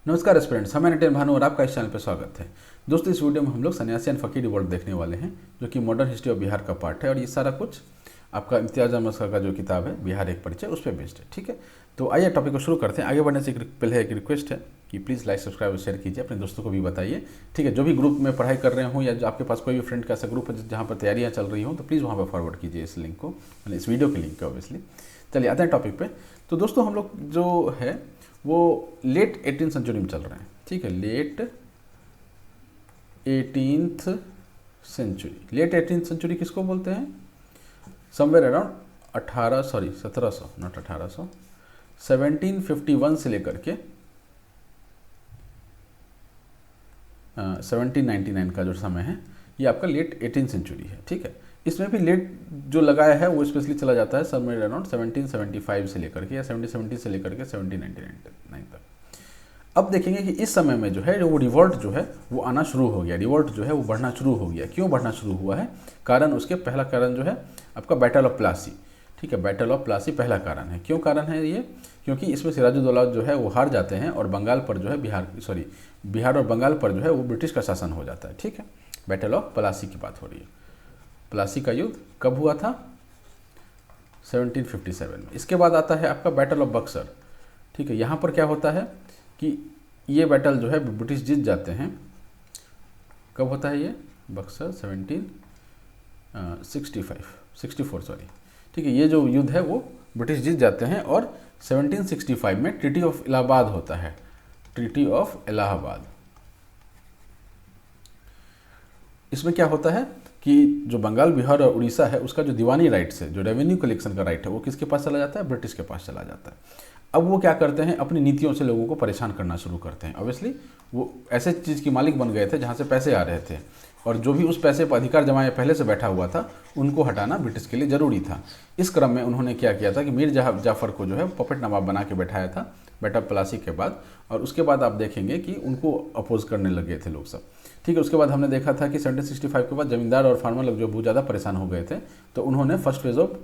नमस्कार स्टूडेंट्स, मैं नितिन भानु और आपका इस चैनल पर स्वागत है। दोस्तों, इस वीडियो में हम लोग सन्यासी एंड फकीर रिवॉल्ट देखने वाले हैं, जो कि मॉडर्न हिस्ट्री ऑफ बिहार का पार्ट है। और ये सारा कुछ आपका इम्तियाज अहमद सर का जो किताब है बिहार एक परिचय, उस पर बेस्ड है। ठीक है, तो आइए टॉपिक को शुरू करते हैं। आगे बढ़ने से पहले एक रिक्वेस्ट है कि प्लीज़ लाइक, सब्सक्राइब और शेयर कीजिए, अपने दोस्तों को भी बताइए। ठीक है, जो भी ग्रुप में पढ़ाई कर रहे हों या जो आपके पास कोई भी फ्रेंड का ऐसा ग्रुप है जहाँ पर तैयारियाँ चल रही हों, तो प्लीज़ वहाँ पर फॉरवर्ड कीजिए इस लिंक को, मतलब इस वीडियो के लिंक को ऑब्वियसली। चलिए आते हैं टॉपिक पे। तो दोस्तों, हम लोग जो है वो लेट 18th सेंचुरी में चल रहे हैं। ठीक है, late 18th century. Late 18th century किसको बोलते हैं? समवेयर अराउंड 1700, नॉट 1800, 1751 से लेकर के 1799 का जो समय है, ये आपका लेट 18th सेंचुरी है। ठीक है, इसमें भी लेट जो लगाया है वो स्पेशली चला जाता है समवेयर अराउंड 1775 से लेकर के या 1770 से लेकर के 1799 तक। अब देखेंगे कि इस समय में जो है वो रिवॉल्ट जो है वो आना शुरू हो गया, रिवॉल्ट जो है वो बढ़ना शुरू हो गया। क्यों बढ़ना शुरू हुआ है? कारण उसके पहला कारण जो है आपका बैटल ऑफ प्लासी। ठीक है, बैटल ऑफ प्लासी पहला कारण है। क्यों कारण है ये? क्योंकि इसमें सिराजुद्दौला जो है वो हार जाते हैं और बंगाल पर जो है बिहार और बंगाल पर जो है वो ब्रिटिश का शासन हो जाता है। ठीक है, बैटल ऑफ प्लासी की बात हो रही है। प्लासी का युद्ध कब हुआ था? 1757 में। इसके बाद आता है आपका बैटल ऑफ बक्सर। ठीक है, यहाँ पर क्या होता है कि ये बैटल जो है ब्रिटिश जीत जाते हैं। कब होता है ये? बक्सर 64 सॉरी। ठीक है, ये जो युद्ध है वो ब्रिटिश जीत जाते हैं और 1765 में ट्रीटी ऑफ इलाहाबाद होता है। ट्रीटी ऑफ इलाहाबाद, इसमें क्या होता है कि जो बंगाल, बिहार और उड़ीसा है उसका जो दीवानी राइट्स है, जो रेवेन्यू कलेक्शन का राइट है, वो किसके पास चला जाता है? ब्रिटिश के पास चला जाता है। अब वो क्या करते हैं? अपनी नीतियों से लोगों को परेशान करना शुरू करते हैं। ऑब्वियसली वो ऐसे चीज़ की मालिक बन गए थे जहाँ से पैसे आ रहे थे, और जो भी उस पैसे पर अधिकार जमाए पहले से बैठा हुआ था उनको हटाना ब्रिटिश के लिए ज़रूरी था। इस क्रम में उन्होंने क्या किया था कि मीर जाफ़र को जो है पपेट नवाब बना के बैठाया था बैटल ऑफ प्लासी के बाद। और उसके बाद आप देखेंगे कि उनको अपोज करने लगे थे लोग सब। ठीक है, उसके बाद हमने देखा था कि 1765 के बाद जमींदार और फार्मर लोग जो बहुत ज़्यादा परेशान हो गए थे, तो उन्होंने फर्स्ट फेज ऑफ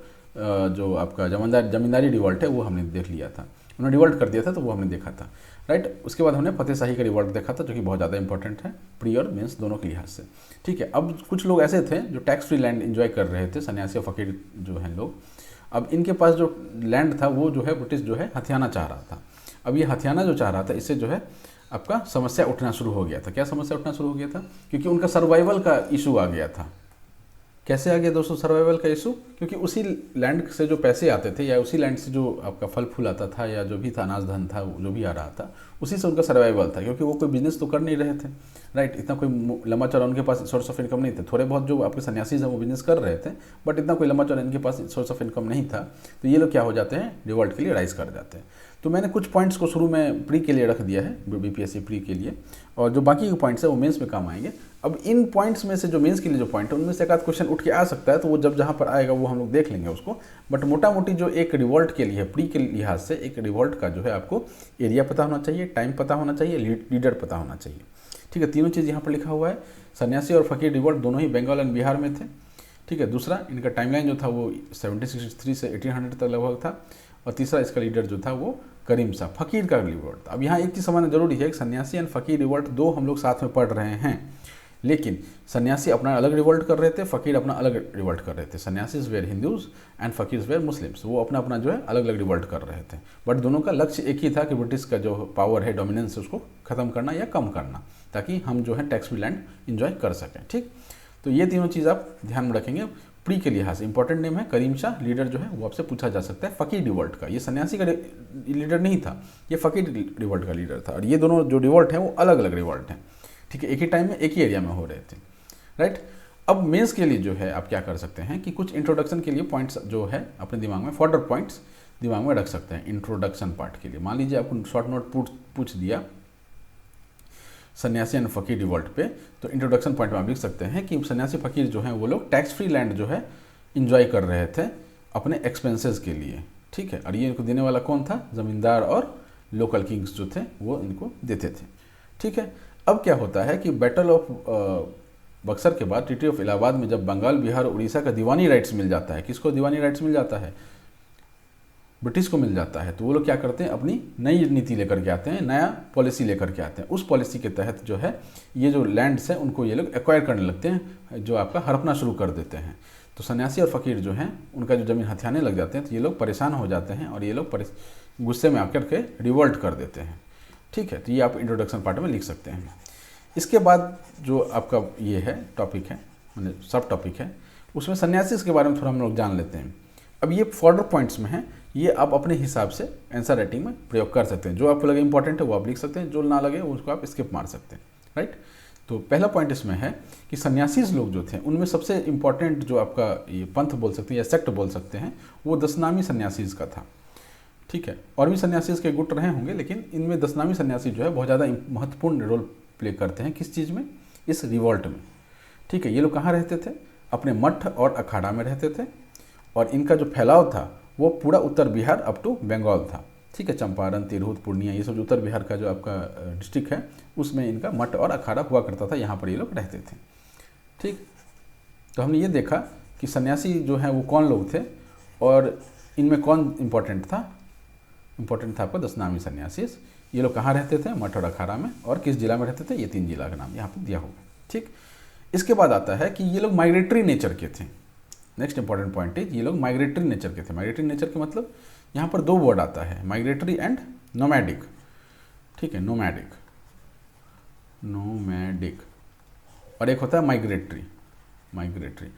जो आपका जमींदारी रिवॉल्ट है वो हमने देख लिया था। उन्होंने रिवॉल्ट कर दिया था, तो वो हमने देखा था, राइट। उसके बाद हमने फतेह शाही का रिवॉल्ट देखा था, जो कि बहुत ज़्यादा इंपॉर्टेंट है प्री और मेंस दोनों के लिहाज से। ठीक है, अब कुछ लोग ऐसे थे जो टैक्स फ्री लैंड एंजॉय कर रहे थे, सन्यासी और फकीर जो हैं लोग। अब इनके पास जो लैंड था वो जो है ब्रिटिश जो है हथियाना चाह रहा था। अब ये हथियाना जो चाह रहा था, इससे जो है आपका समस्या उठना शुरू हो गया था। क्या समस्या उठना शुरू हो गया था? क्योंकि उनका सर्वाइवल का इशू आ गया था। कैसे आ गया दोस्तों सर्वाइवल का इशू? क्योंकि उसी लैंड से जो पैसे आते थे या उसी लैंड से जो आपका फल फूल आता था या जो भी था अनाज धन था जो भी आ रहा था, उसी से उनका सर्वाइवल था। क्योंकि वो कोई बिजनेस तो कर नहीं रहे थे, राइट। इतना कोई लंबा चौड़ा उनके पास सोर्स ऑफ इनकम नहीं थे। थोड़े बहुत जो आपके सन्यासी हैं वो बिजनेस कर रहे थे, बट इतना कोई लंबा चौड़ा इनके पास सोर्स ऑफ इनकम नहीं था। तो ये लोग क्या हो जाते हैं? रिवॉल्ट के लिए राइज कर जाते हैं। तो मैंने कुछ पॉइंट्स को शुरू में प्री के लिए रख दिया है, बीपीएससी प्री के लिए, और जो बाकी के पॉइंट्स है वो मेंस में काम आएंगे। अब इन पॉइंट्स में से जो मेंस के लिए जो पॉइंट है उनमें से एक आध क्वेश्चन उठ के आ सकता है, तो वो जब जहाँ पर आएगा वो हम लोग देख लेंगे उसको। बट मोटा मोटी जो एक रिवॉल्ट के लिए प्री के लिहाज से एक रिवॉल्ट का जो है आपको एरिया पता होना चाहिए, टाइम पता होना चाहिए, लीडर पता होना चाहिए। ठीक है, तीनों चीज़ यहाँ पर लिखा हुआ है। सन्यासी और फकीर रिवॉल्ट दोनों ही बंगाल एंड बिहार में थे। ठीक है, दूसरा इनका टाइमलाइन जो था वो 1763 से 1800 तक लगभग था। और तीसरा इसका लीडर जो था वो करीम शाह, फकीर का रिवॉल्ट था। अब यहाँ एक चीज़ समझना जरूरी है कि सन्यासी एंड फकीर रिवॉल्ट दो हम लोग साथ में पढ़ रहे हैं, लेकिन सन्यासी अपना अलग रिवॉल्ट कर रहे थे, फकीर अपना अलग रिवॉल्ट कर रहे थे। सन्यासी वेयर हिंदूज एंड फकीर वेयर मुस्लिम्स, वो अपना अपना जो है अलग अलग रिवॉल्ट कर रहे थे। बट दोनों का लक्ष्य एक ही था कि ब्रिटिश का जो पावर है, डोमिनेंस है, उसको खत्म करना या कम करना, ताकि हम जो है टैक्स फ्री लैंड इंजॉय कर सकें। ठीक, तो ये तीनों चीज़ आप ध्यान में रखेंगे। प्री के लिहाज से इंपॉर्टेंट नेम है करीम शाह, लीडर जो है वो आपसे पूछा जा सकता है फकीर रिवॉल्ट का। ये सन्यासी का लीडर नहीं था, ये फकीर रिवॉल्ट का लीडर था। और ये दोनों जो रिवॉल्ट हैं वो अलग अलग रिवॉल्ट हैं। ठीक है, एक ही टाइम में एक ही एरिया में हो रहे थे, राइट। अब मेंस के लिए जो है आप क्या कर सकते हैं कि कुछ इंट्रोडक्शन के लिए पॉइंट्स जो है अपने दिमाग में, फॉर्डर पॉइंट्स दिमाग में रख सकते हैं इंट्रोडक्शन पार्ट के लिए। मान लीजिए आपको शॉर्ट नोट पूछ दिया सन्यासी एंड फकीर रिवॉल्ट पे, तो इंट्रोडक्शन पॉइंट में आप लिख सकते हैं कि सन्यासी फकीर जो हैं वो लोग टैक्स फ्री लैंड जो है इंजॉय कर रहे थे अपने एक्सपेंसेस के लिए। ठीक है, और ये इनको देने वाला कौन था? जमींदार और लोकल किंग्स जो थे वो इनको देते थे। ठीक है, अब क्या होता है कि बैटल ऑफ बक्सर के बाद ट्रीटी ऑफ इलाहाबाद में जब बंगाल, बिहार और उड़ीसा का दीवानी राइट्स मिल जाता है, किसको दीवानी राइट्स मिल जाता है? ब्रिटिश को मिल जाता है, तो वो लोग क्या करते हैं, अपनी नई नीति लेकर के आते हैं, नया पॉलिसी लेकर के आते हैं। उस पॉलिसी के तहत जो है ये जो लैंड्स हैं उनको ये लोग एक्वायर करने लगते हैं, जो आपका हड़पना शुरू कर देते हैं। तो सन्यासी और फ़कीर जो हैं उनका जो ज़मीन हथियाने लग जाते हैं, तो ये लोग परेशान हो जाते हैं और ये लोग गुस्से में आकर के रिवोल्ट कर देते हैं। ठीक है, तो ये आप इंट्रोडक्शन पार्ट में लिख सकते हैं। इसके बाद जो आपका ये है टॉपिक है, मैंने सब टॉपिक है, उसमें सन्यासी के बारे में थोड़ा हम लोग जान लेते हैं। अब ये फॉर्डर पॉइंट्स में है, ये आप अपने हिसाब से आंसर राइटिंग में प्रयोग कर सकते हैं। जो आपको लगे इंपॉर्टेंट है वो आप लिख सकते हैं, जो ना लगे उसको आप स्किप मार सकते हैं। राइट, तो पहला पॉइंट इसमें है कि सन्यासी लोग जो थे उनमें सबसे इंपॉर्टेंट जो आपका ये पंथ बोल सकते हैं या सेक्ट बोल सकते हैं, वो दशनामी सन्यासी का था। ठीक है, और भी सन्यासी के गुट रहे होंगे, लेकिन इनमें दशनामी सन्यासी जो है बहुत ज़्यादा महत्वपूर्ण रोल प्ले करते हैं। किस चीज़ में? इस रिवॉल्ट में। ठीक है, ये लोग कहाँ रहते थे? अपने मठ और अखाड़ा में रहते थे, और इनका जो फैलाव था वो पूरा उत्तर बिहार अप टू बंगाल था। ठीक है, चंपारण, तिरहुत, पूर्णिया, ये सब जो उत्तर बिहार का जो आपका डिस्ट्रिक्ट है उसमें इनका मठ और अखाड़ा हुआ करता था, यहाँ पर ये लोग रहते थे। ठीक, तो हमने ये देखा कि सन्यासी जो हैं वो कौन लोग थे और इनमें कौन इम्पोर्टेंट था। इम्पोर्टेंट था आपको दशनामी सन्यासी। ये लोग कहाँ रहते थे? मठ और अखाड़ा में। और किस जिला में रहते थे? ये 3 जिला का नाम यहाँ पर दिया होगा। ठीक, इसके बाद आता है कि ये लोग माइग्रेटरी नेचर के थे। नेक्स्ट इंपॉर्टेंट पॉइंट है, ये लोग माइग्रेटरी नेचर के थे। माइग्रेटरी नेचर के मतलब यहाँ पर 2 वर्ड आता है, माइग्रेटरी एंड नोमैडिक। ठीक है, नोमैडिक, नोमैडिक, और एक होता है माइग्रेटरी। माइग्रेटरी,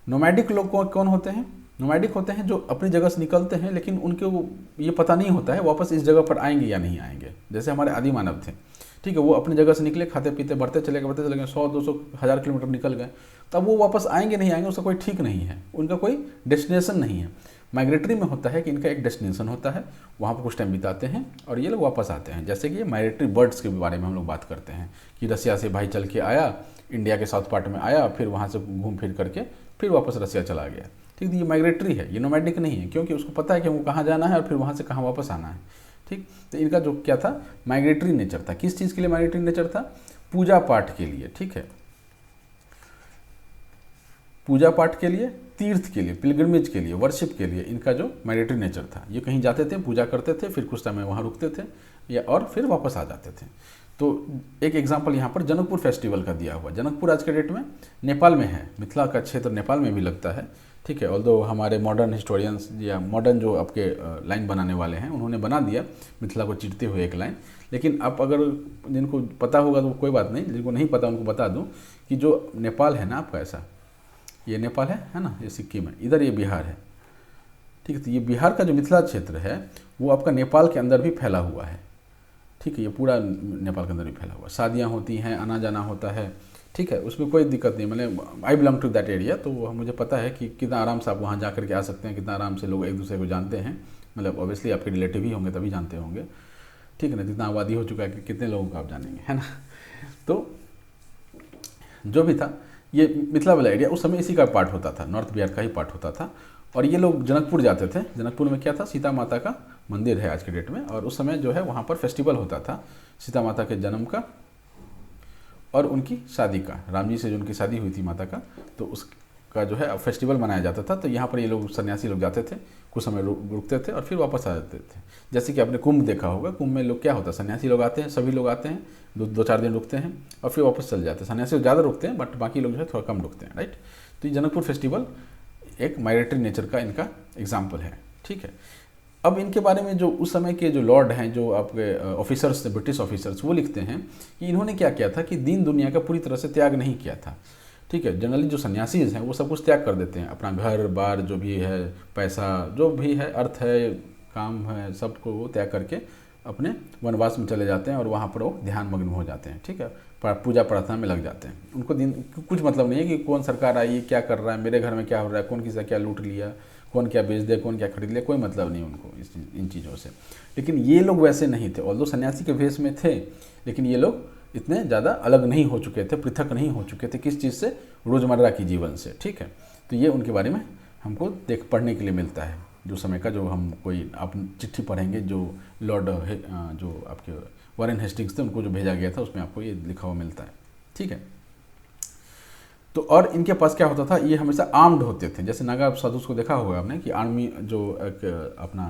नोमैडिक लोग कौन होते हैं? नोमैडिक होते हैं जो अपनी जगह से निकलते हैं, लेकिन उनको ये पता नहीं होता है वापस इस जगह पर आएंगे या नहीं आएंगे। जैसे हमारे आदि मानव थे। ठीक है, वो अपनी जगह से निकले, खाते पीते बढ़ते चले गए 100, 200, 1000 किलोमीटर निकल गए, तब वो वापस आएंगे नहीं आएंगे उसका कोई ठीक नहीं है, उनका कोई डेस्टिनेशन नहीं है। माइग्रेटरी में होता है कि इनका एक डेस्टिनेशन होता है, वहाँ पर कुछ टाइम बिताते हैं और ये लोग वापस आते हैं। जैसे कि ये माइग्रेटरी बर्ड्स के बारे में हम लोग बात करते हैं कि रसिया से भाई चल के आया, इंडिया के साउथ पार्ट में आया, फिर वहाँ से घूम फिर करके फिर वापस रसिया चला गया। ठीक, तो ये माइग्रेटरी है, ये नोमैडिक नहीं है, क्योंकि उसको पता है कि वो कहाँ जाना है और फिर वहाँ से कहाँ वापस आना है। ठीक, तो इनका जो क्या था, माइग्रेटरी नेचर था। किस चीज़ के लिए माइग्रेटरी नेचर था? पूजा पाठ के लिए। ठीक है, पूजा पाठ के लिए, तीर्थ के लिए, पिलग्रिमेज के लिए, वर्शिप के लिए इनका जो माइग्रेटरी नेचर था। ये कहीं जाते थे, पूजा करते थे, फिर कुछ समय वहाँ रुकते थे या और फिर वापस आ जाते थे। तो एक एग्जांपल यहाँ पर जनकपुर फेस्टिवल का दिया हुआ। जनकपुर आज के डेट में नेपाल में है, मिथिला का क्षेत्र नेपाल में भी लगता है। ठीक है, ऑल्दो हमारे मॉडर्न हिस्टोरियंस या मॉडर्न जो आपके लाइन बनाने वाले हैं उन्होंने बना दिया मिथिला को चीरते हुए एक लाइन, लेकिन आप अगर जिनको पता होगा तो कोई बात नहीं, जिनको नहीं पता उनको बता दूं कि जो नेपाल है ना आपका, ऐसा ये नेपाल है ना, ये सिक्किम है, इधर ये बिहार है। ठीक है, तो ये बिहार का जो मिथिला क्षेत्र है वो आपका नेपाल के अंदर भी फैला हुआ है। ठीक है, ये पूरा नेपाल के अंदर भी फैला हुआ है। शादियाँ होती हैं, आना जाना होता है। ठीक है, उसमें कोई दिक्कत नहीं, मतलब I belong to that area, तो मुझे पता है कि कितना आराम से आप वहाँ जा करके आ सकते हैं, कितना आराम से लोग एक दूसरे को जानते हैं। मतलब ऑब्वियसली आपके रिलेटिव ही होंगे तभी जानते होंगे। ठीक है ना, जितना आबादी हो चुका है कि कितने लोगों को आप जानेंगे, है ना। तो जो भी था ये मिथिला वाला एरिया उस समय इसी का पार्ट होता था, नॉर्थ बिहार का ही पार्ट होता था। और ये लोग जनकपुर जाते थे। जनकपुर में क्या था, सीता माता का मंदिर है आज के डेट में, और उस समय जो है वहाँ पर फेस्टिवल होता था सीता माता के जन्म का और उनकी शादी का। राम जी से जो उनकी शादी हुई थी माता का, तो उसका जो है फेस्टिवल मनाया जाता था। तो यहाँ पर ये लोग सन्यासी लोग जाते थे, कुछ समय रुकते थे और फिर वापस आ जाते थे। जैसे कि आपने कुंभ देखा होगा, कुंभ में लोग क्या होता है, सन्यासी लोग आते हैं, सभी लोग आते हैं, 2-4 दिन रुकते हैं और फिर वापस चले जाते हैं। सन्यासी ज़्यादा रुकते हैं बट बाकी लोग जो है थोड़ा कम रुकते हैं। राइट, तो ये जनकपुर फेस्टिवल एक माइग्रेटरी नेचर का इनका एग्जाम्पल है। ठीक है, अब इनके बारे में जो उस समय के जो लॉर्ड हैं, जो आपके ऑफिसर्स थे, ब्रिटिश ऑफिसर्स, वो लिखते हैं कि इन्होंने क्या किया था कि दीन दुनिया का पूरी तरह से त्याग नहीं किया था। ठीक है, जनरली जो सन्यासीज हैं वो सब कुछ त्याग कर देते हैं, अपना घर बार जो भी है, पैसा जो भी है, अर्थ है, काम है, सबको वो त्याग करके अपने वनवास में चले जाते हैं और वहाँ पर वो ध्यान मग्न हो जाते हैं। ठीक है, पूजा प्रार्थना में लग जाते हैं। उनको दिन कुछ मतलब नहीं है कि कौन सरकार आई, क्या कर रहा है, मेरे घर में क्या हो रहा है, कौन किसी क्या लूट लिया, कौन क्या बेच दे, कौन क्या खरीद ले, कोई मतलब नहीं उनको इन चीज़ों से। लेकिन ये लोग वैसे नहीं थे, ऑल्दो सन्यासी के भेष में थे, लेकिन ये लोग इतने ज़्यादा अलग नहीं हो चुके थे, पृथक नहीं हो चुके थे किस चीज़ से, रोज़मर्रा की जीवन से। ठीक है, तो ये उनके बारे में हमको पढ़ने के लिए मिलता है। जो समय का जो हम कोई आप चिट्ठी पढ़ेंगे, जो लॉर्ड जो आपके वॉरेन हेस्टिंग्स थे उनको जो भेजा गया था, उसमें आपको ये लिखा हुआ मिलता है। ठीक है, तो और इनके पास क्या होता था, ये हमेशा आर्म्ड होते थे। जैसे नागा साधु को देखा होगा आपने कि आर्मी जो एक अपना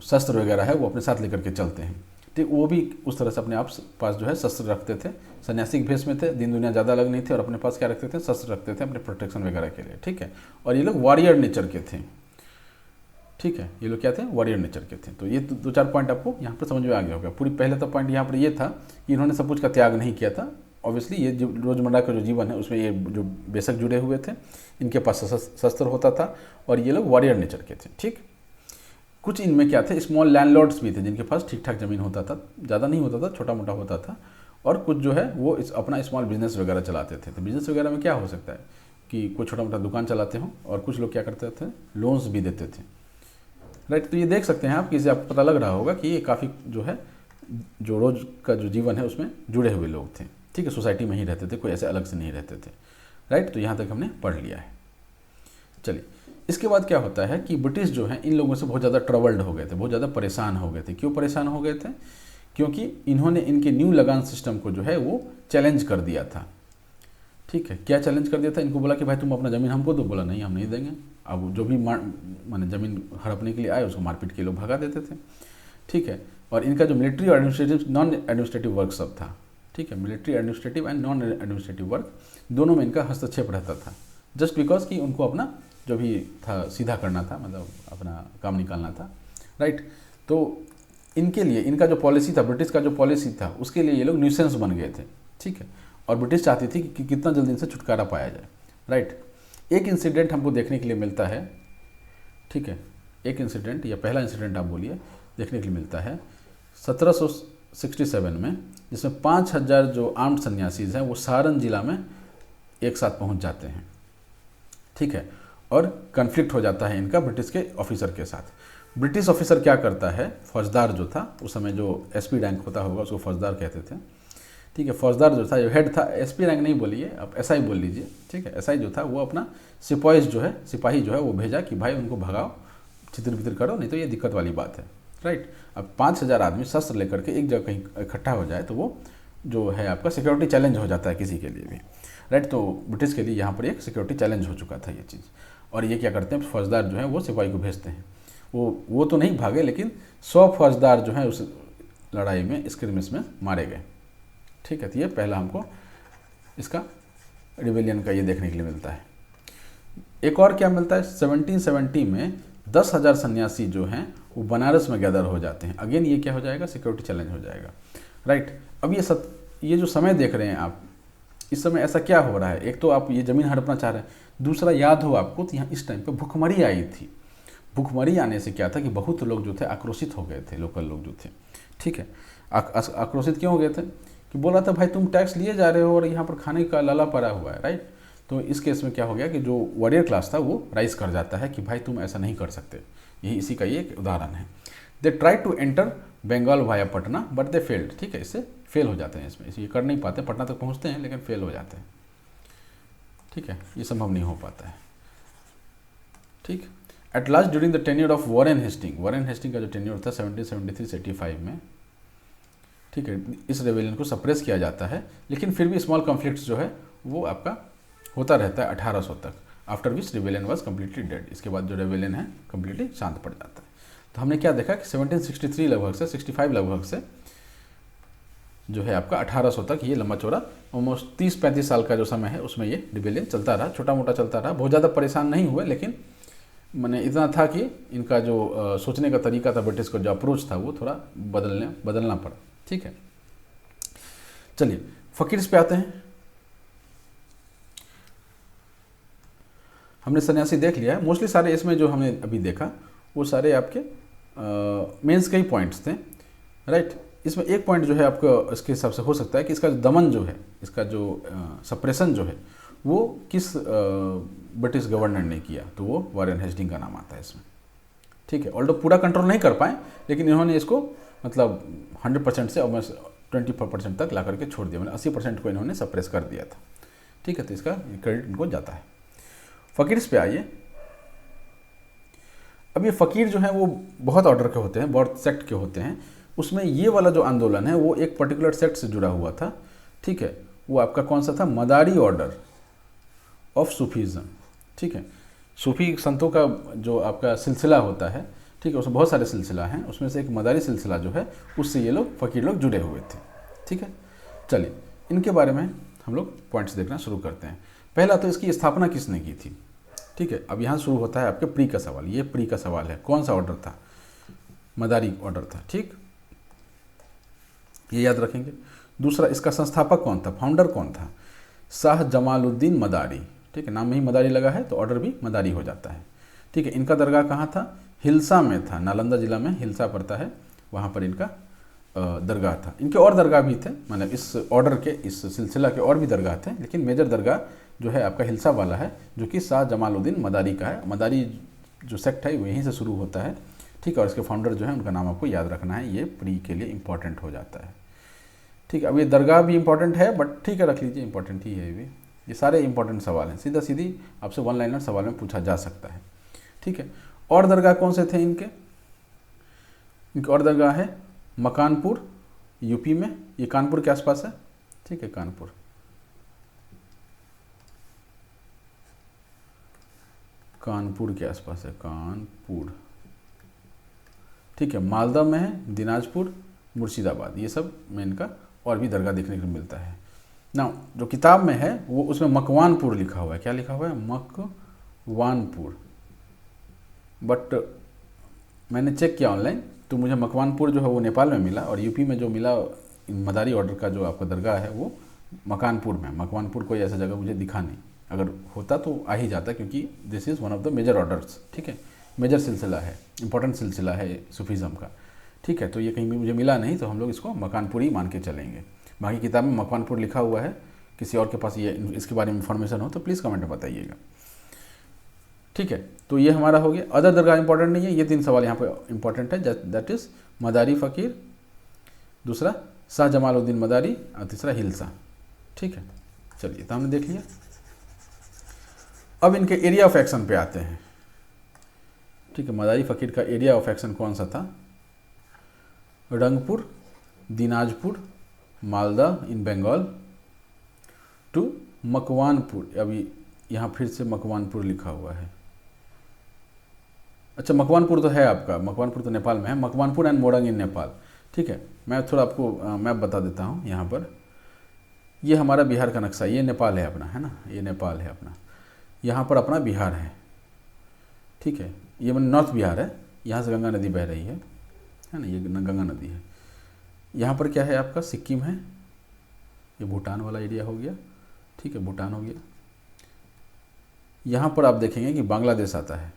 शस्त्र वगैरह है वो अपने साथ लेकर के चलते हैं, ठीक, वो भी उस तरह से अपने आप पास जो है शस्त्र रखते थे। सन्यासी के भेष में थे, दिन दुनिया ज़्यादा अलग नहीं थे, और अपने पास क्या रखते थे, शस्त्र रखते थे अपने प्रोटेक्शन वगैरह के लिए, ठीक है। और ये लोग वॉरियर नेचर के थे, ठीक है, ये लोग क्या थे, वॉरियर नेचर के थे। तो ये दो चार पॉइंट आपको यहाँ पर समझ में आ गया होगा। पूरी पहले तो पॉइंट यहाँ पर ये था कि इन्होंने सब कुछ का त्याग नहीं किया था। ऑब्वियसली ये जो रोज़मर्रा का जो जीवन है उसमें ये जो बेशक जुड़े हुए थे, इनके पास शस्त्र होता था, और ये लोग वॉरियर नेचर के थे, ठीक। कुछ इनमें क्या थे, स्मॉल लैंडलॉर्ड्स भी थे जिनके पास ठीक ठाक ज़मीन होता था, ज़्यादा नहीं होता था, छोटा मोटा होता था। और कुछ जो है वो अपना स्मॉल बिजनेस वगैरह चलाते थे। तो बिजनेस वगैरह में क्या हो सकता है कि कोई छोटा मोटा दुकान चलाते हों, और कुछ लोग क्या करते थे, लोन्स भी देते थे, राइट। तो ये देख सकते हैं आप कि इससे आपको पता लग रहा होगा कि ये काफ़ी जो है जो रोज़ का जो जीवन है उसमें जुड़े हुए लोग थे, ठीक है, सोसाइटी में ही रहते थे, कोई ऐसे अलग से नहीं रहते थे, राइट। तो यहाँ तक हमने पढ़ लिया है। चलिए, इसके बाद क्या होता है कि ब्रिटिश जो हैं इन लोगों से बहुत ज़्यादा ट्रबल्ड हो गए थे, बहुत ज़्यादा परेशान हो गए थे। क्यों परेशान हो गए थे? क्योंकि इन्होंने इनके न्यू लगान सिस्टम को जो है वो चैलेंज कर दिया था, ठीक है। क्या चैलेंज कर दिया था? इनको बोला कि भाई तुम अपना ज़मीन हमको दो। बोला नहीं, हम नहीं देंगे। अब जो भी माने ज़मीन हड़पने के लिए आए उसको मारपीट के लोग भगा देते थे, ठीक है। और इनका जो मिलिट्री और एडमिनिस्ट्रेटिव नॉन एडमिनिस्ट्रेटिव वर्क सब था, ठीक है, military administrative and non administrative work दोनों में इनका हस्तक्षेप रहता था, जस्ट बिकॉज कि उनको अपना जो भी था सीधा करना था, मतलब अपना काम निकालना था, राइट। तो इनके लिए इनका जो पॉलिसी था, ब्रिटिश का जो पॉलिसी था, उसके लिए ये लोग न्यूसेंस बन गए थे, ठीक है। और ब्रिटिश चाहती थी कि कितना जल्दी इनसे छुटकारा पाया जाए, राइट। एक इंसिडेंट हमको देखने के लिए मिलता है, ठीक है, एक इंसिडेंट या पहला इंसिडेंट आप बोलिए देखने के लिए मिलता है 1767 में, जिसमें 5000 जो आर्म्ड सन्यासीज हैं वो सारण जिला में एक साथ पहुंच जाते हैं, ठीक है। और कन्फ्लिक्ट हो जाता है इनका ब्रिटिश के ऑफिसर के साथ। ब्रिटिश ऑफिसर क्या करता है, फौजदार जो था उस समय, जो एसपी रैंक होता होगा उसको फौजदार कहते थे, ठीक है। फौजदार जो था, जो हेड था, एसपी रैंक नहीं बोलिए आप, एसआई बोल लीजिए, ठीक है। एसआई जो था वो अपना सिपाही जो है वो भेजा कि भाई उनको भगाओ, चित्र बितर करो, नहीं तो ये दिक्कत वाली बात है, राइट। अब 5000 आदमी शस्त्र लेकर के एक जगह कहीं इकट्ठा हो जाए तो वो जो है आपका सिक्योरिटी चैलेंज हो जाता है किसी के लिए भी, राइट। तो ब्रिटिश के लिए यहाँ पर एक सिक्योरिटी चैलेंज हो चुका था ये चीज़। और ये क्या करते हैं, फौजदार जो है वो सिपाही को भेजते हैं। वो तो नहीं भागे, लेकिन 100 फौजदार जो है उस लड़ाई में, स्क्रिमिश में मारे गए, ठीक है। तो ये पहला हमको इसका रिबेलियन का ये देखने के लिए मिलता है। एक और क्या मिलता है, 1770 में 10,000 सन्यासी जो हैं वो बनारस में गैदर हो जाते हैं। अगेन ये क्या हो जाएगा, सिक्योरिटी चैलेंज हो जाएगा, राइट। अब ये जो समय देख रहे हैं आप, इस समय ऐसा क्या हो रहा है, एक तो आप ये ज़मीन हड़पना चाह रहे हैं, दूसरा याद हो आपको तो यहाँ इस टाइम पे भुखमरी आई थी। भुखमरी आने से क्या था कि बहुत लोग जो थे आक्रोशित हो गए थे, लोकल लोग जो थे, ठीक है। आक्रोशित क्यों हो गए थे कि बोला था भाई तुम टैक्स लिए जा रहे हो और यहाँ पर खाने का लाला पड़ा हुआ है, राइट। तो इस केस में क्या हो गया कि जो वॉरियर क्लास था वो राइज कर जाता है कि भाई तुम ऐसा नहीं कर सकते। यही इसी का ये एक उदाहरण है। They try to enter Bengal via Patna but they failed, ठीक है, इससे फेल हो जाते हैं, इसमें ये कर नहीं पाते, पटना तक पहुँचते हैं लेकिन फेल हो जाते हैं, ठीक है, ये संभव नहीं हो पाता है, ठीक। At last during the tenure of Warren Hasting का जो टेन्योर था 1773 से 85 में, ठीक है, इस रेवेलियन को सप्रेस किया जाता है। लेकिन फिर भी स्मॉल कॉन्फ्लिक्ट्स जो है वो आपका होता रहता है 1800 तक, after which rebellion was completely dead. इसके बाद जो रेवेलियन है कम्प्लीटली शांत पड़ जाता है। तो हमने क्या देखा कि 1763 लगभग से 65 लगभग से जो है आपका 1800 तक ये लंबा चौड़ा ऑलमोस्ट 30-35 साल का जो समय है उसमें ये रिबेलियन चलता रहा, छोटा मोटा चलता रहा, बहुत ज़्यादा परेशान नहीं हुए, लेकिन मैंने इतना था कि इनका जो सोचने का तरीका था, ब्रिटिश का जो अप्रोच था वो थोड़ा बदलना पड़ा, ठीक है। चलिए फ़कीर्स पे आते हैं। हमने सन्यासी देख लिया है, मोस्टली सारे इसमें जो हमने अभी देखा वो सारे आपके मेंस के ही पॉइंट्स थे, राइट। इसमें एक पॉइंट जो है आपको इसके हिसाब से हो सकता है कि इसका दमन जो है, इसका जो सप्रेशन जो है वो किस ब्रिटिश गवर्नर ने किया, तो वो वॉरेन हेस्टिंग का नाम आता है इसमें, ठीक है। ऑल्दो पूरा कंट्रोल नहीं कर पाए, लेकिन इन्होंने इसको मतलब 100% से ऑलमोस्ट 24% तक ला करके छोड़ दिया, मतलब 80% को इन्होंने सप्रेस कर दिया था, ठीक है। तो इसका क्रेडिट इनको जाता है। फ़कीर्स पे आइए। अब ये फ़कीर जो हैं वो बहुत ऑर्डर के होते हैं, बहुत सेक्ट के होते हैं। उसमें ये वाला जो आंदोलन है वो एक पर्टिकुलर सेक्ट से जुड़ा हुआ था, ठीक है। वो आपका कौन सा था, मदारी ऑर्डर, ऑफ सूफीज़म। ठीक है, सूफी संतों का जो आपका सिलसिला होता है, ठीक है, उसमें बहुत सारे सिलसिला हैं, उसमें से एक मदारी सिलसिला जो है उससे ये लोग फ़कीर लोग जुड़े हुए थे। ठीक है, चलिए इनके बारे में हम लोग पॉइंट्स देखना शुरू करते हैं। पहला तो इसकी स्थापना किसने की थी। ठीक है, अब यहाँ शुरू होता है आपके प्री का सवाल। ये प्री का सवाल है, कौन सा ऑर्डर था, मदारी ऑर्डर था। ठीक, ये याद रखेंगे। दूसरा, इसका संस्थापक कौन था, फाउंडर कौन था, शाह जमालुद्दीन मदारी। ठीक है, नाम में ही मदारी लगा है तो ऑर्डर भी मदारी हो जाता है। ठीक है, इनका दरगाह कहाँ था, हिल्सा में था, नालंदा जिला में हिल्सा पड़ता है, वहाँ पर इनका दरगाह था। इनके और दरगाह भी थे, मतलब इस ऑर्डर के, इस सिलसिला के और भी दरगाह थे, लेकिन मेजर दरगाह जो है आपका हिल्सा वाला है, जो कि शाह जमालुद्दीन मदारी का है। मदारी जो सेक्ट है वो यहीं से शुरू होता है। ठीक है, और इसके फाउंडर जो है उनका नाम आपको याद रखना है, ये प्री के लिए इंपॉर्टेंट हो जाता है। ठीक है, अब ये दरगाह भी इंपॉर्टेंट है, बट ठीक है रख लीजिए, इंपॉर्टेंट ही है ये सारे इंपॉर्टेंट सवाल हैं, सीधा सीधी आपसे वन लाइनर सवाल में पूछा जा सकता है। ठीक है, और दरगाह कौन से थे इनके और दरगाह है मकानपुर, यूपी में, ये कानपुर के आसपास है। ठीक है, कानपुर के आसपास है, कानपुर। ठीक है, मालदा में है, दिनाजपुर, मुर्शिदाबाद, ये सब में इनका और भी दरगाह देखने को मिलता है ना। जो किताब में है वो उसमें मकवानपुर लिखा हुआ है। क्या लिखा हुआ है, मकवानपुर, बट मैंने चेक किया ऑनलाइन तो मुझे मकवानपुर जो है वो नेपाल में मिला, और यूपी में जो मिला मदारी ऑर्डर का जो आपका दरगाह है वो मकानपुर में। मकवानपुर कोई ऐसा जगह मुझे दिखा नहीं, अगर होता तो आ ही जाता, क्योंकि this is one of the major orders. ठीक है, मेजर सिलसिला है, इंपॉर्टेंट सिलसिला है सूफीज़म का। ठीक है, तो ये कहीं भी मुझे मिला नहीं, तो हम लोग इसको मकानपुर ही मान के चलेंगे। बाकी किताब में मकवानपुर लिखा हुआ है, किसी और के पास ये इसके बारे में इंफॉर्मेशन हो तो प्लीज़ कमेंट में बताइएगा। ठीक है, तो ये हमारा हो गया। अदर दरगाह इंपॉर्टेंट नहीं है, ये 3 सवाल यहाँ पे इंपॉर्टेंट है, दैट इज़ मदारी फ़कीर, दूसरा शाह जमालुद्दीन मदारी, और तीसरा हिल्सा। ठीक है, चलिए तो हमने देख लिया। अब इनके एरिया ऑफ एक्शन पे आते हैं। ठीक है, मदारी फ़कीर का एरिया ऑफ एक्शन कौन सा था, रंगपुर, दिनाजपुर, मालदा इन बंगाल टू मकवानपुर। अभी यहाँ फिर से मकवानपुर लिखा हुआ है। अच्छा, मकवानपुर तो है आपका, मकवानपुर तो नेपाल में है, मकवानपुर एंड मोरंग इन नेपाल। ठीक है, मैं थोड़ा आपको मैप बता देता हूँ। यहाँ पर ये हमारा बिहार का नक्शा, ये नेपाल है अपना, है ना, ये नेपाल है अपना, यहाँ पर अपना बिहार है। ठीक है, ये नॉर्थ बिहार है, यहाँ से गंगा नदी बह रही है ना, ये गंगा नदी है। यहाँ पर क्या है आपका, सिक्किम है, ये भूटान वाला एरिया हो गया। ठीक है, भूटान हो गया। यहाँ पर आप देखेंगे कि बांग्लादेश आता है,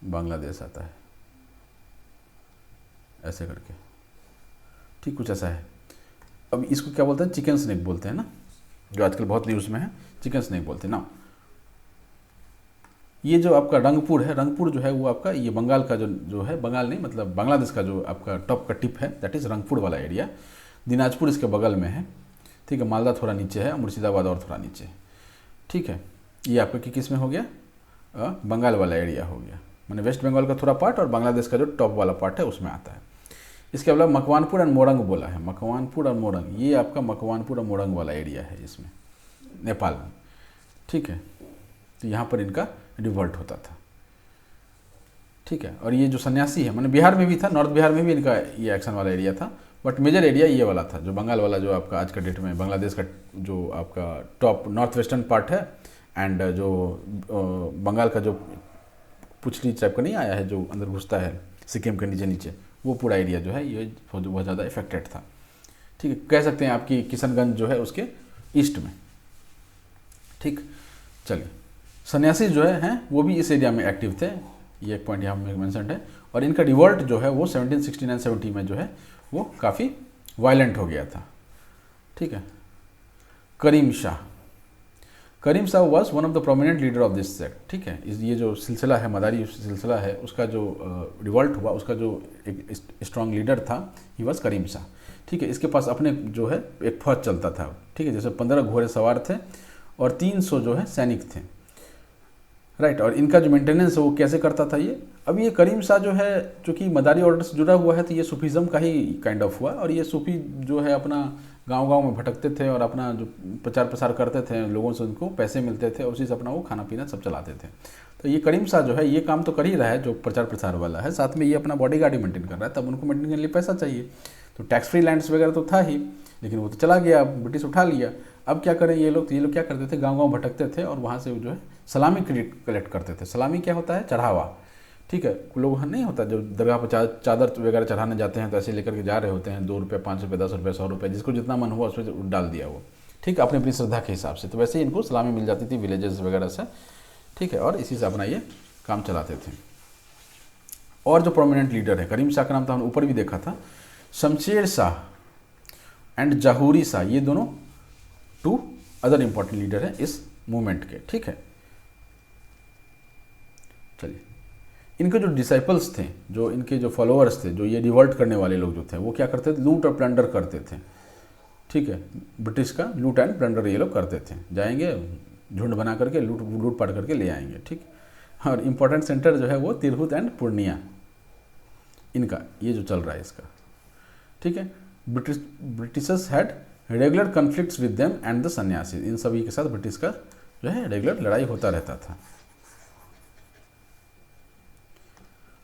बांग्लादेश आता है ऐसे करके। ठीक, कुछ ऐसा है। अब इसको क्या बोलते हैं, चिकन स्नैक बोलते हैं ना, जो आजकल बहुत न्यूज़ में है, चिकन स्नैक बोलते हैं ना। ये जो आपका रंगपुर है, रंगपुर जो है वो आपका ये बंगाल का जो है, बंगाल नहीं मतलब बांग्लादेश का जो आपका टॉप का टिप है, दैट इज़ रंगपुर वाला एरिया। दिनाजपुर इसके बगल में है। ठीक है, मालदा थोड़ा नीचे है, मुर्शिदाबाद और थोड़ा नीचे। ठीक है, ये आपका किस में हो गया, बंगाल वाला एरिया हो गया, मैंने वेस्ट बंगाल का थोड़ा पार्ट और बांग्लादेश का जो टॉप वाला पार्ट है उसमें आता है। इसके अलावा मकवानपुर एंड मोरंग बोला है, मकवानपुर और मोरंग, ये आपका मकवानपुर और मोरंग वाला एरिया है इसमें, नेपाल में। ठीक है, तो यहाँ पर इनका रिवोल्ट होता था। ठीक है, और ये जो सन्यासी है, मैंने बिहार में भी था, नॉर्थ बिहार में भी इनका ये एक्शन वाला एरिया था, बट मेजर एरिया ये वाला था, जो बंगाल वाला, जो आपका आज का डेट में बांग्लादेश का जो आपका टॉप नॉर्थ वेस्टर्न पार्ट है, एंड जो बंगाल का जो पुछली टाइप का नहीं आया है, जो अंदर घुसता है सिक्किम के नीचे नीचे, वो पूरा एरिया जो है ये बहुत ज़्यादा इफेक्टेड था। ठीक है, कह सकते हैं आपकी किशनगंज जो है उसके ईस्ट में। ठीक, चलिए सन्यासी जो हैं वो भी इस एरिया में एक्टिव थे, ये एक पॉइंट यहाँ में मेंशन है। और इनका रिवोल्ट जो है वो 1769-70 में जो है वो काफ़ी वायलेंट हो गया था। ठीक है, Karim Shah was one of the prominent leader of this sect. ठीक है, ये जो सिलसिला है, मदारी सिलसिला है, उसका जो रिवोल्ट हुआ, उसका जो एक स्ट्रॉन्ग लीडर था, ही वॉज करीम शाह। ठीक है, इसके पास अपने जो है एक फौज चलता था। ठीक है, जैसे 15 घोड़े सवार थे और 300 जो है सैनिक थे। राइट, और इनका जो मेंटेनेंस है वो कैसे करता था, ये अब ये करीम शाह जो है, चूँकि मदारी ऑर्डर से जुड़ा हुआ है, तो ये सूफीज़म का ही काइंड ऑफ हुआ, और ये सूफी जो है अपना गांव-गांव में भटकते थे और अपना जो प्रचार प्रसार करते थे, लोगों से उनको पैसे मिलते थे, उसी से अपना वो खाना पीना सब चलाते थे। तो ये करीम शाह जो है ये काम तो कर ही रहा है जो प्रचार प्रसार वाला है, साथ में ये अपना बॉडीगार्ड ही मेंटेन कर रहा है, तब उनको मेंटेन करने के लिए पैसा चाहिए। तो टैक्स फ्री लैंड्स वगैरह तो था ही, लेकिन वो तो चला गया, ब्रिटिश उठा लिया। अब क्या करें ये लोग, तो ये लोग क्या करते थे, गाँव-गाँव भटकते थे और वहाँ से जो है सलामी कलेक्ट करते थे। सलामी क्या होता है, चढ़ावा, ठीक है। लोग नहीं होता जो दरगाह पर चादर वगैरह चढ़ाने जाते हैं तो ऐसे लेकर के जा रहे होते हैं, 2 रुपये, 5 रुपये, 10 रुपये, 100 रुपये, जिसको जितना मन हुआ उसमें डाल दिया वो, ठीक है, अपनी अपनी श्रद्धा के हिसाब से। तो वैसे ही इनको सलामी मिल जाती थी विलेजेस वगैरह से, ठीक है, और इसी से अपना ये काम चलाते थे। और जो प्रोमिनेंट लीडर है, करीम शाह का नाम तो हमने ऊपर भी देखा था, शमशेर शाह एंड जहूरी शाह, ये दोनों 2 अदर इंपॉर्टेंट लीडर हैं इस मूवमेंट के, ठीक है। चलिए, इनके जो डिसाइपल्स थे, जो इनके जो फॉलोअर्स थे, जो ये रिवोल्ट करने वाले लोग जो थे, वो क्या करते थे, लूट और प्लंडर करते थे, ठीक है। ब्रिटिश का लूट एंड प्लंडर ये लोग करते थे, जाएंगे झुंड बना करके लूट पाट करके ले आएंगे, ठीक। और इम्पोर्टेंट सेंटर जो है वो तिरहुत एंड पूर्णिया, इनका ये जो चल रहा है इसका, ठीक है। Britishers had regular conflicts with them and the सन्यासी, इन सभी के साथ ब्रिटिश का जो है रेगुलर लड़ाई होता रहता था।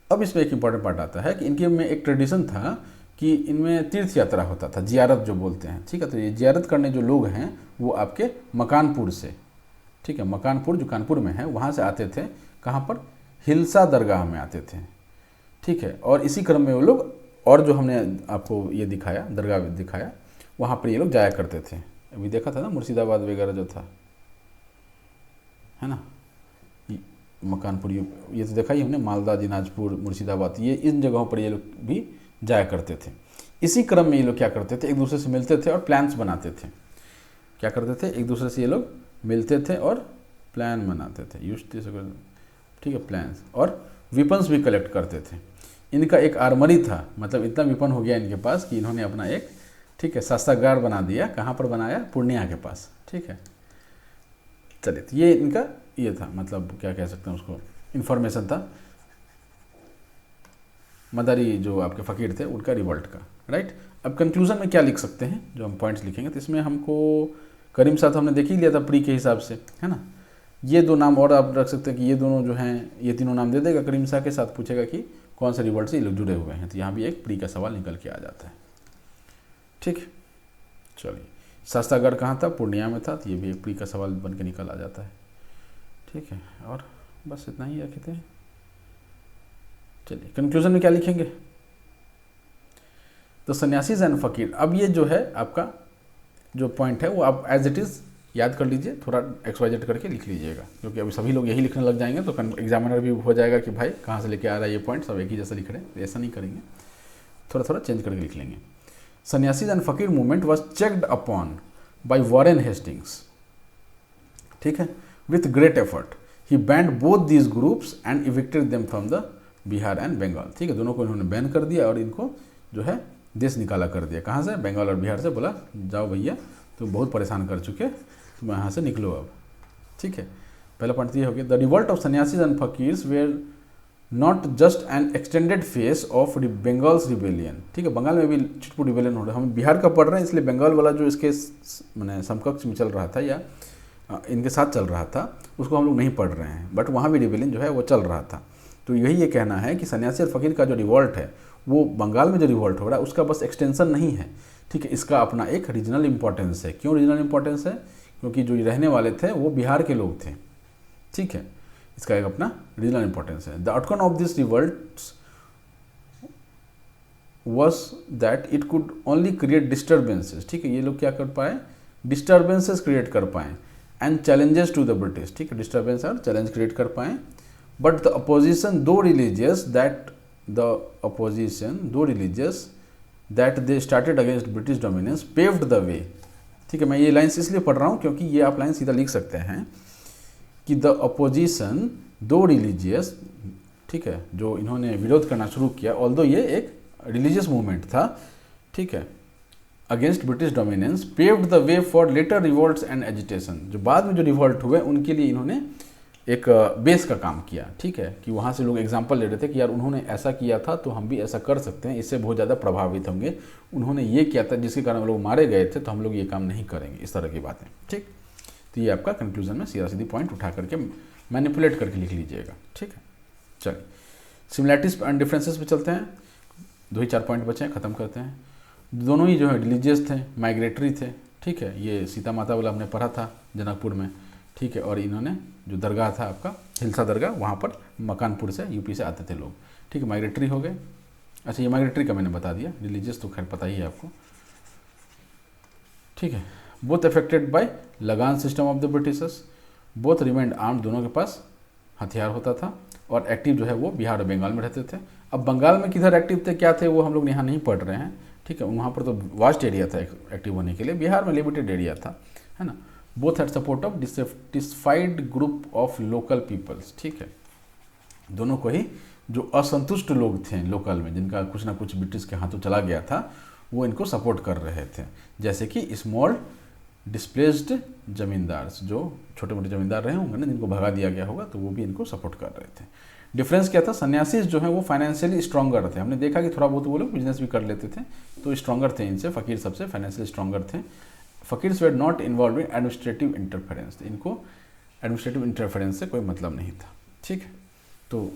अब इसमें एक इम्पॉर्टेंट पार्ट आता है कि इनके में एक ट्रेडिशन था कि इनमें तीर्थ यात्रा होता था, जियारत जो बोलते हैं, ठीक है। तो ये जियारत करने जो लोग हैं वो आपके मकानपुर से, ठीक है, मकानपुर जो कानपुर में है वहाँ से आते थे, कहाँ पर, हिलसा दरगाह में आते थे, ठीक है। और इसी क्रम में वो लोग, और जो हमने आपको ये दिखाया, दरगाह दिखाया, वहाँ पर ये लोग जाया करते थे। अभी देखा था ना मुर्शिदाबाद वगैरह जो था, है ना, मकानपुर, ये तो देखा ही हमने, मालदा, दिनाजपुर, मुर्शिदाबाद, ये इन जगहों पर ये लोग भी जाया करते थे। इसी क्रम में ये लोग क्या करते थे, एक दूसरे से मिलते थे और प्लान्स बनाते थे। क्या करते थे, एक दूसरे से ये लोग मिलते थे और प्लान बनाते थे, ठीक है, प्लान्स, और विपन्स भी कलेक्ट करते थे। इनका एक आर्मरी था, मतलब इतना विपन हो गया इनके पास कि इन्होंने अपना एक, ठीक है, शस्त्रागार बना दिया। कहाँ पर बनाया, पूर्णिया के पास, ठीक है। चलिए, तो ये इनका ये था, मतलब क्या कह सकते हैं उसको, इन्फॉर्मेशन था मदारी जो आपके फ़कीर थे उनका रिवोल्ट का, राइट। अब कंक्लूजन में क्या लिख सकते हैं, जो हम पॉइंट्स लिखेंगे, तो इसमें हमको करीम शाह हमने देख ही लिया था प्री के हिसाब से, है ना। ये 2 नाम और आप रख सकते हैं कि ये दोनों जो हैं, ये तीनों नाम दे देगा करीम शाह के साथ, पूछेगा कि कौन से रिवोल्ट से ये लोग जुड़े हुए हैं, तो यहाँ भी एक प्री का सवाल निकल के आ जाता है, ठीक। चलिए, शस्त्रागार कहाँ था, पूर्णिया में था, तो ये भी एक प्री का सवाल बन के निकल आ जाता है, ठीक है। और बस इतना ही रखते हैं। चलिए, कंक्लूजन में क्या लिखेंगे, तो सन्यासीज एंड फकीर। अब ये जो है आपका जो पॉइंट है वो आप एज इट इज़ याद कर लीजिए, थोड़ा XYZ करके लिख लीजिएगा, क्योंकि अभी सभी लोग यही लिखने लग जाएंगे तो एग्जामिनर भी हो जाएगा कि भाई कहाँ से लेके आ रहा है ये पॉइंट, सब एक ही जैसा लिख रहे हैं। ऐसा नहीं करेंगे, थोड़ा थोड़ा चेंज करके लिख लेंगे। Sanyasis and fakir movement was checked upon by Warren Hastings, ठीक है, with great effort. He banned both these groups and evicted them from the Bihar and Bengal, ठीक है। दोनों को इन्होंने बैन कर दिया और इनको जो है देश निकाला कर दिया। कहाँ से, बंगाल और बिहार से। बोला जाओ भैया, तो बहुत परेशान कर चुके, तुम यहाँ से निकलो अब, ठीक है। पहला पॉइंट ये हो गया, the revolt of sannyasis and fakirs were not just an extended phase of Bengal's rebellion, ठीक है। बंगाल में भी चिटपुट रिबेलियन हो रहा है, हम बिहार का पढ़ रहे हैं इसलिए बंगाल वाला जो इसके मैंने समकक्ष में चल रहा था या इनके साथ चल रहा था उसको हम लोग नहीं पढ़ रहे हैं, बट वहाँ भी रिबेलियन जो है वो चल रहा था। तो यही ये कहना है कि सन्यासी और फकीर का जो रिवोल्ट है वो बंगाल में जो रिवोल्ट हो रहा है उसका बस एक्सटेंशन नहीं है, ठीक है। इसका अपना एक रीजनल इंपॉर्टेंस है। क्यों रीजनल इंपॉर्टेंस है, क्योंकि जो रहने वाले थे वो बिहार के लोग थे, ठीक है। इसका एक अपना रीजनल इंपॉर्टेंस है। The outcome of this revolt was that it could only create disturbances, ठीक है। ये लोग क्या कर पाए, डिस्टर्बेंसेस क्रिएट कर पाए and challenges to the British, ठीक है। डिस्टर्बेंस और चैलेंज क्रिएट कर पाए। But the opposition though religious that they started against British dominance paved the way, ठीक है। मैं ये लाइन्स इसलिए पढ़ रहा हूँ क्योंकि ये आप लाइन सीधा लिख सकते हैं कि द अपोजिशन दो रिलीजियस, ठीक है, जो इन्होंने विरोध करना शुरू किया, ऑल्दो ये एक रिलीजियस मूवमेंट था, ठीक है, against British dominance, paved the way for later revolts and agitation. जो बाद में जो रिवोल्ट हुए उनके लिए इन्होंने एक बेस का काम किया, ठीक है, कि वहाँ से लोग एग्जाम्पल ले रहे थे कि यार उन्होंने ऐसा किया था तो हम भी ऐसा कर सकते हैं, इससे बहुत ज़्यादा प्रभावित होंगे, उन्होंने ये किया था जिसके कारण लोग मारे गए थे तो हम लोग ये काम नहीं करेंगे, इस तरह की बातें। ठीक, तो ये आपका कंक्लूजन में सीधा सीधी पॉइंट उठा करके मैनिपुलेट करके लिख लीजिएगा। ठीक है, चलिए सिमिलैरिटीज एंड डिफरेंसेस पे चलते हैं। 2 ही 4 पॉइंट बचे हैं, ख़त्म करते हैं। दोनों ही जो है रिलीजियस थे, माइग्रेटरी थे। ठीक है, ये सीता माता वाला हमने पढ़ा था जनकपुर में। ठीक है, और इन्होंने जो दरगाह था आपका हिलसा दरगाह, वहाँ पर मकानपुर से यूपी से आते थे लोग। ठीक है, माइग्रेटरी हो गए। अच्छा, ये माइग्रेटरी का मैंने बता दिया, रिलीजियस तो खैर पता ही है आपको। ठीक है, बोथ अफेक्टेड बाय लगान system of the Britishers, both remained armed, दोनों के पास हथियार होता था, और एक्टिव जो है वो बिहार और बंगाल में रहते थे। अब बंगाल में किधर एक्टिव थे, क्या थे, वो हम लोग यहाँ नहीं पढ़ रहे हैं। ठीक है, वहाँ पर तो वास्ट एरिया था एक्टिव होने के लिए, बिहार में लिमिटेड एरिया था, है ना। Both had support of dissatisfied group of local peoples. ठीक है, दोनों को ही जो असंतुष्ट लोग थे लोकल में, जिनका कुछ ना कुछ ब्रिटिश के हाथों चला गया था, वो इनको सपोर्ट कर रहे थे। जैसे कि स्मॉल डिस्प्लेस्ड जमींदार, जो छोटे मोटे जमींदार रहे होंगे ना, जिनको भगा दिया गया होगा, तो वो भी इनको सपोर्ट कर रहे थे। डिफरेंस क्या था, सन्यासी जो हैं वो फाइनेंशियली स्ट्रॉन्गर थे। हमने देखा कि थोड़ा बहुत वो लोग बिजनेस भी कर लेते थे, तो स्ट्रॉन्गर थे इनसे, फकीर सबसे फाइनेंशियली स्ट्रॉन्गर थे। Fakirs were not involve in administrative interference, इनको एडमिनिस्ट्रेटिव इंटरफेरेंस से कोई मतलब नहीं था। ठीक है, तो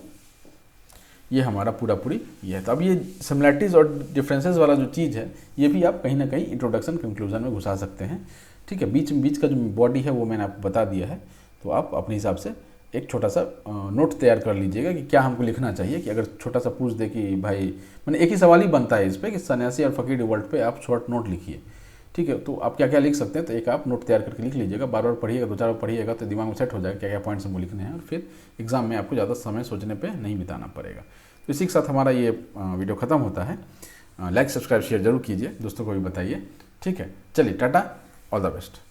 ये हमारा पूरी ये है। तो अब ये सिमिलैरिटीज़ और डिफरेंसेस वाला जो चीज़ है, ये भी आप कहीं ना कहीं इंट्रोडक्शन कंक्लूजन में घुसा सकते हैं। ठीक है, बीच का जो बॉडी है वो मैंने आपको बता दिया है, तो आप अपने हिसाब से एक छोटा सा नोट तैयार कर लीजिएगा कि क्या हमको लिखना चाहिए। कि अगर छोटा सा पूछ दे कि भाई, मैंने एक ही सवाल ही बनता है इस पर कि सन्यासी और फकीर रिवोल्ट पे आप शॉर्ट नोट लिखिए। ठीक है, तो आप क्या क्या लिख सकते हैं, तो एक आप नोट तैयार करके लिख लीजिएगा, बार बार पढ़िएगा, 2-4 बार पढ़िएगा तो दिमाग में सेट हो जाएगा क्या क्या पॉइंट्स हमको लिखने हैं, और फिर एग्जाम में आपको ज़्यादा समय सोचने पर नहीं बिताना पड़ेगा। तो इसी के साथ हमारा ये वीडियो ख़त्म होता है। लाइक सब्सक्राइब शेयर जरूर कीजिए, दोस्तों को भी बताइए। ठीक है, चलिए टाटा, ऑल द बेस्ट।